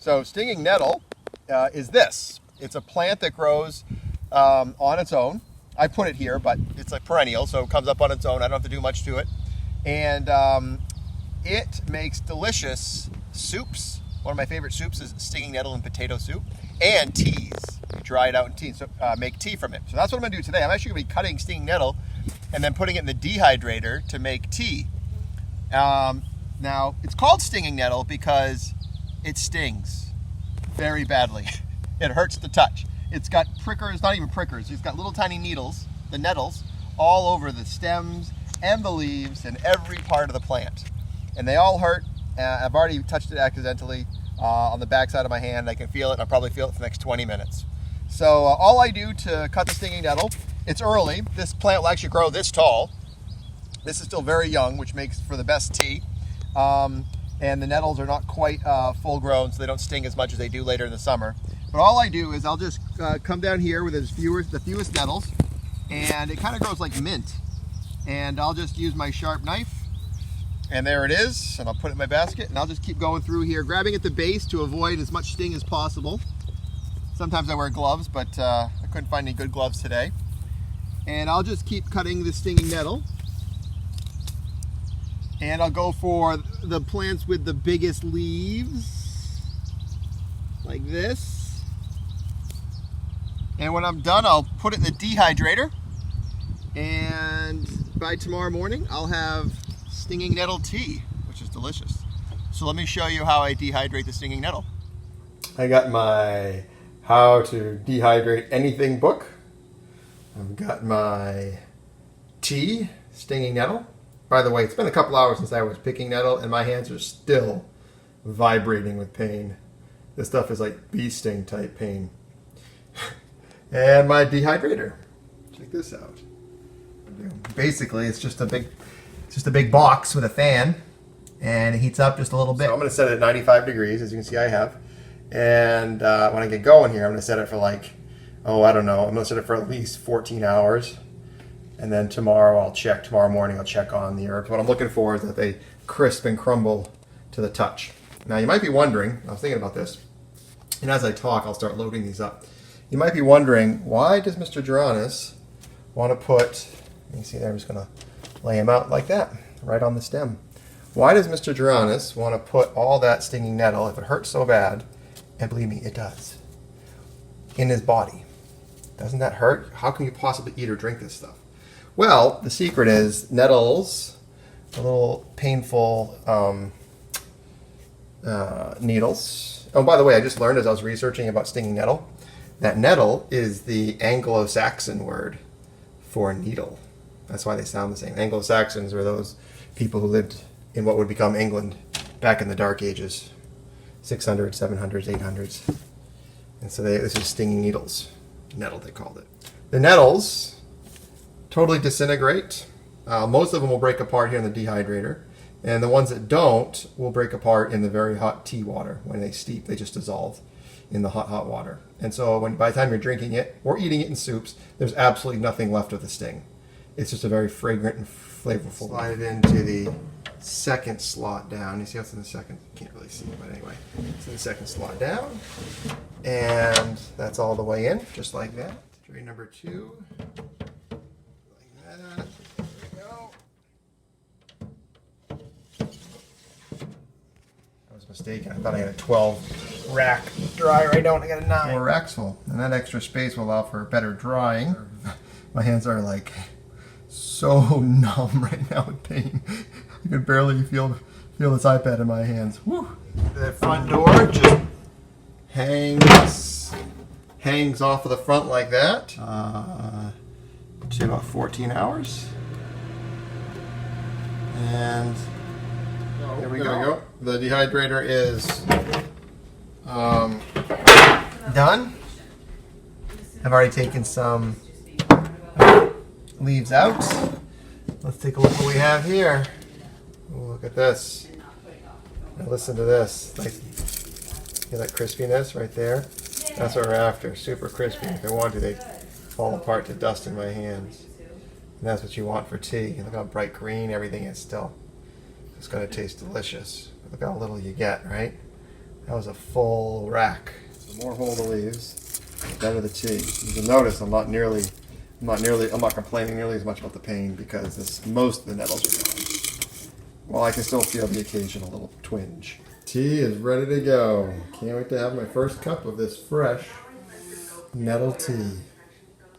So stinging nettle is this. It's a plant that grows on its own. I put it here, but it's a perennial, so it comes up on its own. I don't have to do much to it. And it makes delicious soups. One of my favorite soups is stinging nettle and potato soup, and teas. You dry it out in tea, so make tea from it. So that's what I'm going to do today. I'm actually going to be cutting stinging nettle and then putting it in the dehydrator to make tea. Now, it's called stinging nettle because it stings very badly. It hurts to touch. It's got prickers, not even prickers, it's got little tiny needles, the nettles, all over the stems and the leaves and every part of the plant. And they all hurt. I've already touched it accidentally on the back side of my hand. I can feel it, and I'll probably feel it for the next 20 minutes. So all I do to cut the stinging nettle, it's early. This plant will actually grow this tall. This is still very young, which makes for the best tea. And the nettles are not quite full grown, so they don't sting as much as they do later in the summer. But all I do is I'll just come down here with the fewest nettles, and it kind of grows like mint. And I'll just use my sharp knife, and there it is, and I'll put it in my basket, and I'll just keep going through here, grabbing at the base to avoid as much sting as possible. Sometimes I wear gloves, but I couldn't find any good gloves today. And I'll just keep cutting the stinging nettle. And I'll go for the plants with the biggest leaves, like this. And when I'm done, I'll put it in the dehydrator. And by tomorrow morning, I'll have stinging nettle tea, which is delicious. So let me show you how I dehydrate the stinging nettle. I got my How to Dehydrate Anything book. I've got my tea, stinging nettle. By the way, it's been a couple hours since I was picking nettle, and my hands are still vibrating with pain. This stuff is like bee sting type pain. And my dehydrator. Check this out. Basically, it's just a big box with a fan, and it heats up just a little bit. So I'm going to set it at 95 degrees, as you can see I have. And when I get going here, I'm going to set it for like, I don't know, I'm going to set it for at least 14 hours. And then tomorrow morning I'll check on the herbs. What I'm looking for is that they crisp and crumble to the touch. Now you might be wondering, I was thinking about this, and as I talk I'll start loading these up. You might be wondering, why does Mr. Geronis want to put, you can see there, I'm just going to lay him out like that, right on the stem. Why does Mr. Geronis want to put all that stinging nettle, if it hurts so bad, and believe me, it does, in his body? Doesn't that hurt? How can you possibly eat or drink this stuff? Well, the secret is nettles, the little painful needles. Oh, by the way, I just learned as I was researching about stinging nettle, that nettle is the Anglo-Saxon word for needle. That's why they sound the same. Anglo-Saxons were those people who lived in what would become England back in the Dark Ages, 600s, 700s, 800s. And so this is stinging needles. Nettle, they called it. The nettles totally disintegrate. Most of them will break apart here in the dehydrator, and the ones that don't will break apart in the very hot tea water. When they steep, they just dissolve in the hot water. And so by the time you're drinking it or eating it in soups, there's absolutely nothing left of the sting. It's just a very fragrant and flavorful. Slide it into the second slot down. You see what's in the second? Can't really see it, but anyway, it's in the second slot down, and that's all the way in, just like that. Tray number 2. There we go. I was mistaken. I thought I had a 12 rack dry right now, and I got a 9. 4 racks full. And that extra space will allow for better drying. My hands are like so numb right now with pain. You can barely feel this iPad in my hands. Woo. The front door just hangs off of the front like that. To about 14 hours. And there we go. The dehydrator is done. I've already taken some leaves out. Let's take a look what we have here. Ooh, look at this. Now listen to this. Like, see that crispiness right there? That's what we're after. Super crispy. If I want to, they fall apart to dust in my hands. And that's what you want for tea. Look how bright green everything is still. It's going to taste delicious. Look how little you get, right? That was a full rack. The more whole the leaves, the better the tea. You'll notice I'm not complaining nearly as much about the pain because most of the nettles are gone. Well, I can still feel the occasional little twinge. Tea is ready to go. Can't wait to have my first cup of this fresh nettle tea.